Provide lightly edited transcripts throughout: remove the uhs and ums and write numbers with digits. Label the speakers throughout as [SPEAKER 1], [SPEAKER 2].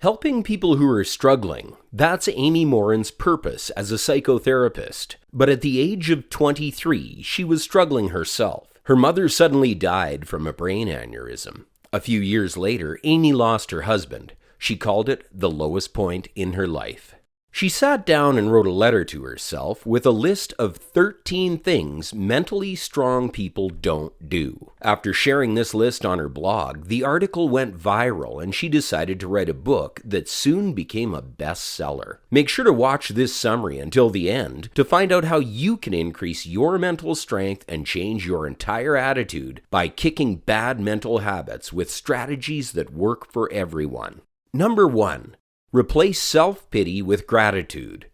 [SPEAKER 1] Helping people who are struggling, that's Amy Morin's purpose as a psychotherapist. But at the age of 23, she was struggling herself. Her mother suddenly died from a brain aneurysm. A few years later, Amy lost her husband. She called it the lowest point in her life. She sat down and wrote a letter to herself with a list of 13 things mentally strong people don't do. After sharing this list on her blog, the article went viral and she decided to write a book that soon became a bestseller. Make sure to watch this summary until the end to find out how you can increase your mental strength and change your entire attitude by kicking bad mental habits with strategies that work for everyone. Number 1. Replace self-pity with gratitude.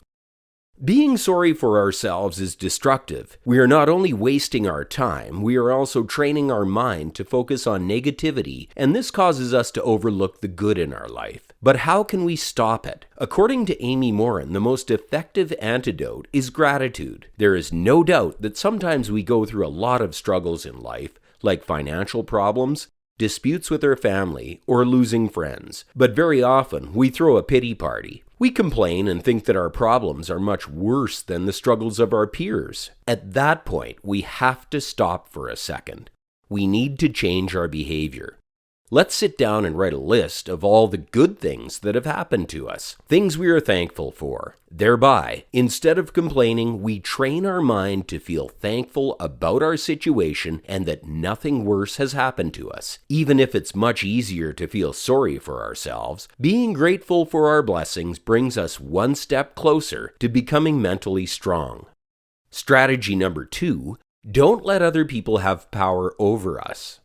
[SPEAKER 1] Being sorry for ourselves is destructive. We are not only wasting our time, we are also training our mind to focus on negativity, and this causes us to overlook the good in our life. But how can we stop it? According to Amy Morin, the most effective antidote is gratitude. There is no doubt that sometimes we go through a lot of struggles in life, like financial problems, disputes with our family, or losing friends. But very often, we throw a pity party. We complain and think that our problems are much worse than the struggles of our peers. At that point, we have to stop for a second. We need to change our behavior. Let's sit down and write a list of all the good things that have happened to us, things we are thankful for. Thereby, instead of complaining, we train our mind to feel thankful about our situation and that nothing worse has happened to us. Even if it's much easier to feel sorry for ourselves, being grateful for our blessings brings us one step closer to becoming mentally strong. Strategy number 2, don't let other people have power over us.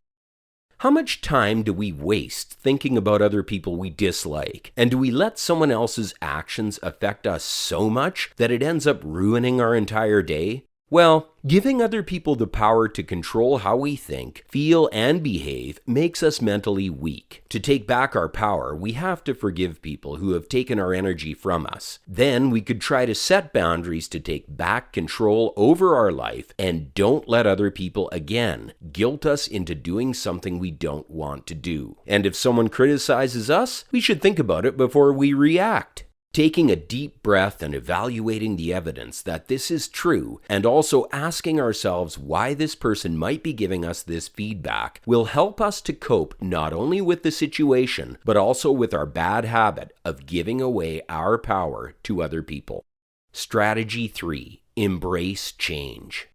[SPEAKER 1] How much time do we waste thinking about other people we dislike? And do we let someone else's actions affect us so much that it ends up ruining our entire day? Well, giving other people the power to control how we think, feel, and behave makes us mentally weak. To take back our power, we have to forgive people who have taken our energy from us. Then we could try to set boundaries to take back control over our life and don't let other people again guilt us into doing something we don't want to do. And if someone criticizes us, we should think about it before we react. Taking a deep breath and evaluating the evidence that this is true, and also asking ourselves why this person might be giving us this feedback, will help us to cope not only with the situation, but also with our bad habit of giving away our power to other people. Strategy 3. Embrace change.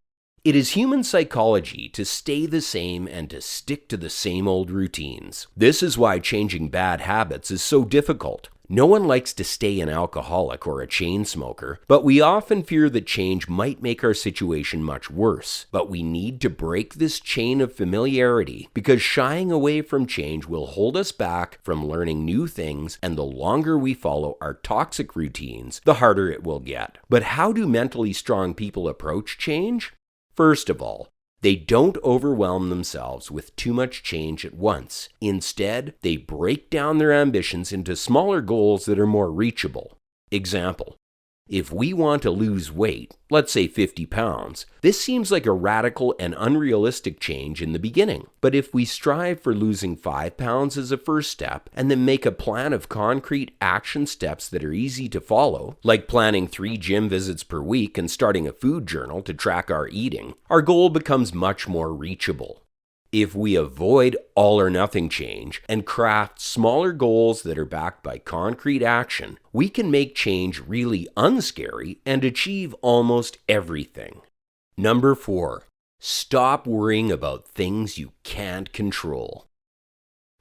[SPEAKER 1] It is human psychology to stay the same and to stick to the same old routines. This is why changing bad habits is so difficult. No one likes to stay an alcoholic or a chain smoker, but we often fear that change might make our situation much worse. But we need to break this chain of familiarity because shying away from change will hold us back from learning new things, and the longer we follow our toxic routines, the harder it will get. But how do mentally strong people approach change? First of all, they don't overwhelm themselves with too much change at once. Instead, they break down their ambitions into smaller goals that are more reachable. Example, if we want to lose weight, let's say 50 pounds, this seems like a radical and unrealistic change in the beginning. But if we strive for losing 5 pounds as a first step, and then make a plan of concrete action steps that are easy to follow, like planning 3 gym visits per week and starting a food journal to track our eating, our goal becomes much more reachable. If we avoid all or nothing change and craft smaller goals that are backed by concrete action, we can make change really unscary and achieve almost everything. Number 4, stop worrying about things you can't control.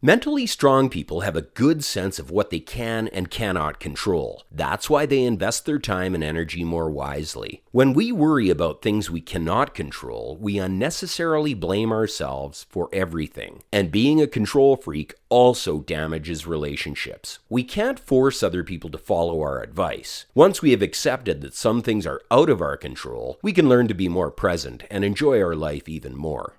[SPEAKER 1] Mentally strong people have a good sense of what they can and cannot control. That's why they invest their time and energy more wisely. When we worry about things we cannot control, we unnecessarily blame ourselves for everything. And being a control freak also damages relationships. We can't force other people to follow our advice. Once we have accepted that some things are out of our control, we can learn to be more present and enjoy our life even more.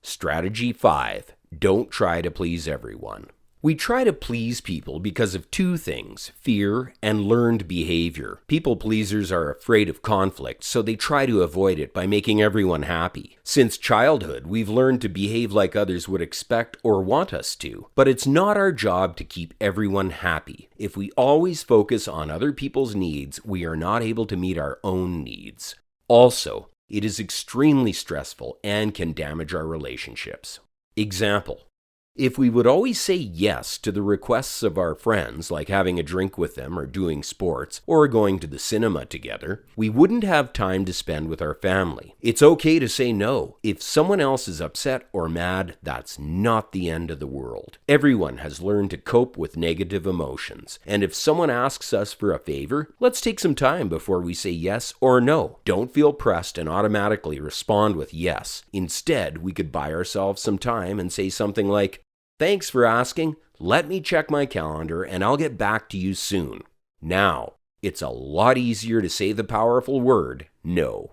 [SPEAKER 1] Strategy 5. Don't try to please everyone. We try to please people because of two things: fear and learned behavior. People pleasers are afraid of conflict, so they try to avoid it by making everyone happy. Since childhood, we've learned to behave like others would expect or want us to. But it's not our job to keep everyone happy. If we always focus on other people's needs, we are not able to meet our own needs. Also, it is extremely stressful and can damage our relationships. Example: if we would always say yes to the requests of our friends, like having a drink with them or doing sports or going to the cinema together, we wouldn't have time to spend with our family. It's okay to say no. If someone else is upset or mad, that's not the end of the world. Everyone has learned to cope with negative emotions, and if someone asks us for a favor, let's take some time before we say yes or no. Don't feel pressed and automatically respond with yes. Instead, we could buy ourselves some time and say something like, "Thanks for asking. Let me check my calendar and I'll get back to you soon." Now, it's a lot easier to say the powerful word, no.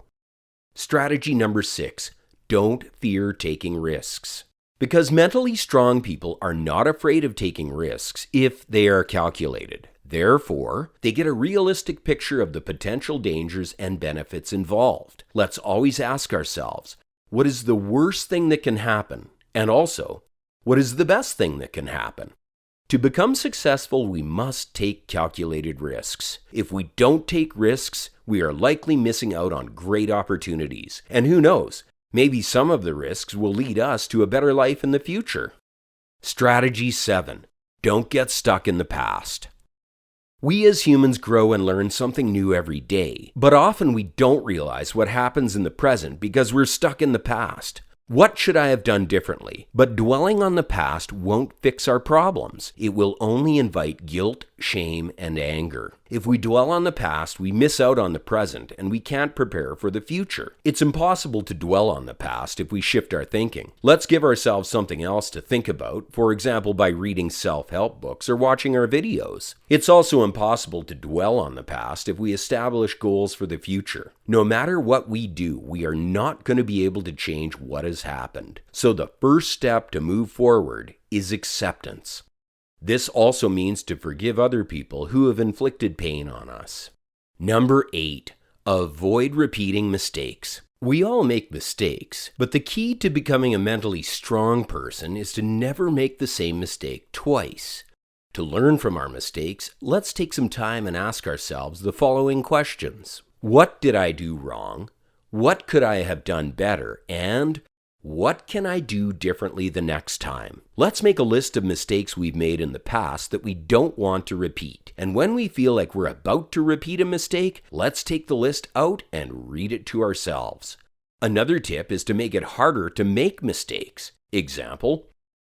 [SPEAKER 1] Strategy number 6, don't fear taking risks. Because mentally strong people are not afraid of taking risks if they are calculated. Therefore, they get a realistic picture of the potential dangers and benefits involved. Let's always ask ourselves, what is the worst thing that can happen? And also, what is the best thing that can happen? To become successful, we must take calculated risks. If we don't take risks, we are likely missing out on great opportunities. And who knows, maybe some of the risks will lead us to a better life in the future. Strategy 7, don't get stuck in the past. We as humans grow and learn something new every day, but often we don't realize what happens in the present because we're stuck in the past. What should I have done differently? But dwelling on the past won't fix our problems. It will only invite guilt, shame, and anger. If we dwell on the past, we miss out on the present and we can't prepare for the future. It's impossible to dwell on the past if we shift our thinking. Let's give ourselves something else to think about, for example, by reading self-help books or watching our videos. It's also impossible to dwell on the past if we establish goals for the future. No matter what we do, we are not going to be able to change what has happened. So the first step to move forward is acceptance. This also means to forgive other people who have inflicted pain on us. Number 8, avoid repeating mistakes. We all make mistakes, but the key to becoming a mentally strong person is to never make the same mistake twice. To learn from our mistakes, let's take some time and ask ourselves the following questions. What did I do wrong? What could I have done better? And what can I do differently the next time? Let's make a list of mistakes we've made in the past that we don't want to repeat. And when we feel like we're about to repeat a mistake, let's take the list out and read it to ourselves. Another tip is to make it harder to make mistakes. Example: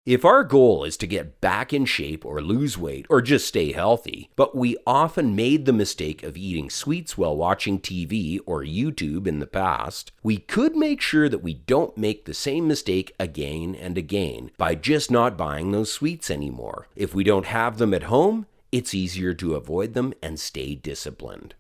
[SPEAKER 1] if our goal is to get back in shape or lose weight or just stay healthy, but we often made the mistake of eating sweets while watching TV or YouTube in the past, we could make sure that we don't make the same mistake again and again by just not buying those sweets anymore. If we don't have them at home, it's easier to avoid them and stay disciplined.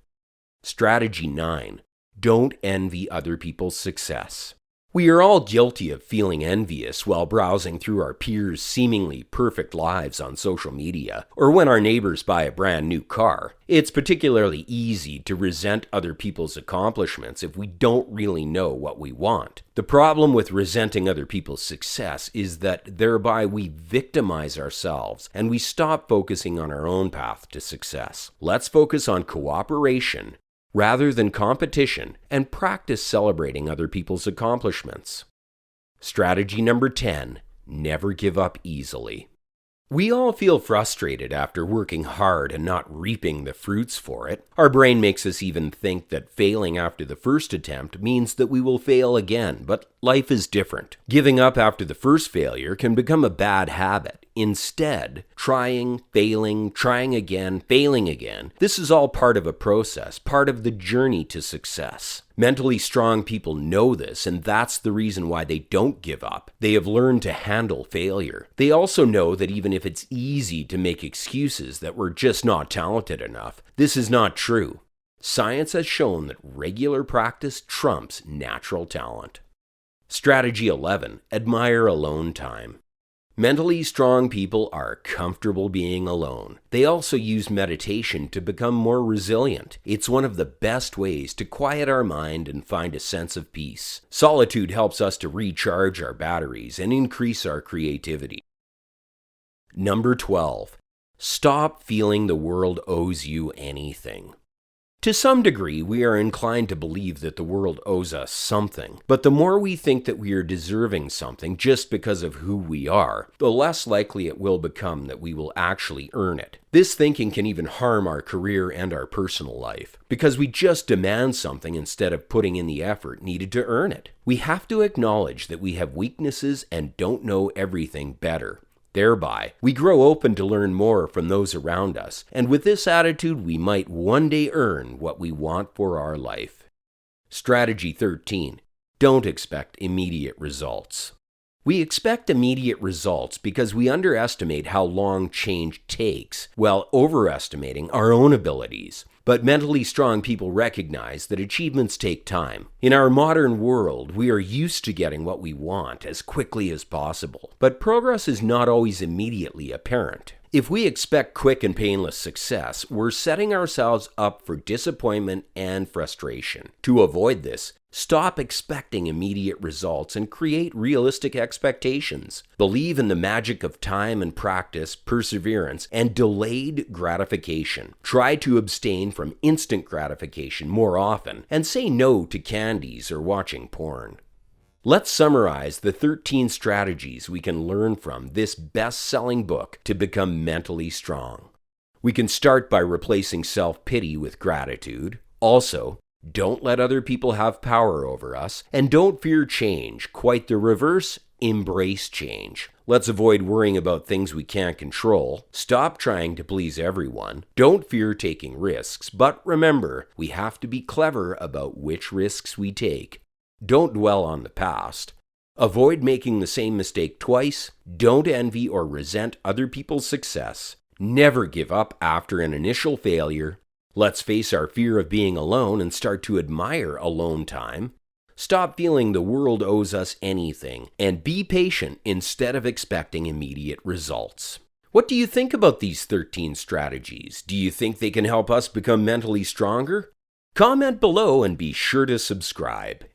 [SPEAKER 1] Strategy 9, don't envy other people's success. We are all guilty of feeling envious while browsing through our peers' seemingly perfect lives on social media, or when our neighbors buy a brand new car. It's particularly easy to resent other people's accomplishments if we don't really know what we want. The problem with resenting other people's success is that thereby we victimize ourselves and we stop focusing on our own path to success. Let's focus on cooperation rather than competition, and practice celebrating other people's accomplishments. Strategy number 10, never give up easily. We all feel frustrated after working hard and not reaping the fruits for it. Our brain makes us even think that failing after the first attempt means that we will fail again, but life is different. Giving up after the first failure can become a bad habit. Instead, trying, failing, trying again, failing again, this is all part of a process, part of the journey to success. Mentally strong people know this, and that's the reason why they don't give up. They have learned to handle failure. They also know that even if it's easy to make excuses that we're just not talented enough, this is not true. Science has shown that regular practice trumps natural talent. Strategy 11, admire alone time. Mentally strong people are comfortable being alone. They also use meditation to become more resilient. It's one of the best ways to quiet our mind and find a sense of peace. Solitude helps us to recharge our batteries and increase our creativity. Number 12. Stop feeling the world owes you anything. To some degree, we are inclined to believe that the world owes us something, but the more we think that we are deserving something just because of who we are, the less likely it will become that we will actually earn it. This thinking can even harm our career and our personal life, because we just demand something instead of putting in the effort needed to earn it. We have to acknowledge that we have weaknesses and don't know everything better. Thereby, we grow open to learn more from those around us, and with this attitude, we might one day earn what we want for our life. Strategy 13. Don't expect immediate results. We expect immediate results because we underestimate how long change takes, while overestimating our own abilities. But mentally strong people recognize that achievements take time. In our modern world, we are used to getting what we want as quickly as possible, but progress is not always immediately apparent. If we expect quick and painless success, we're setting ourselves up for disappointment and frustration. To avoid this, stop expecting immediate results and create realistic expectations. Believe in the magic of time and practice, perseverance, and delayed gratification. Try to abstain from instant gratification more often, and say no to candies or watching porn. Let's summarize the 13 strategies we can learn from this best-selling book to become mentally strong. We can start by replacing self-pity with gratitude. Also, don't let other people have power over us, and don't fear change. Quite the reverse, embrace change. Let's avoid worrying about things we can't control. Stop trying to please everyone. Don't fear taking risks, but remember, we have to be clever about which risks we take. Don't dwell on the past. Avoid making the same mistake twice. Don't envy or resent other people's success. Never give up after an initial failure. Let's face our fear of being alone and start to admire alone time. Stop feeling the world owes us anything, and be patient instead of expecting immediate results. What do you think about these 13 strategies? Do you think they can help us become mentally stronger? Comment below and be sure to subscribe.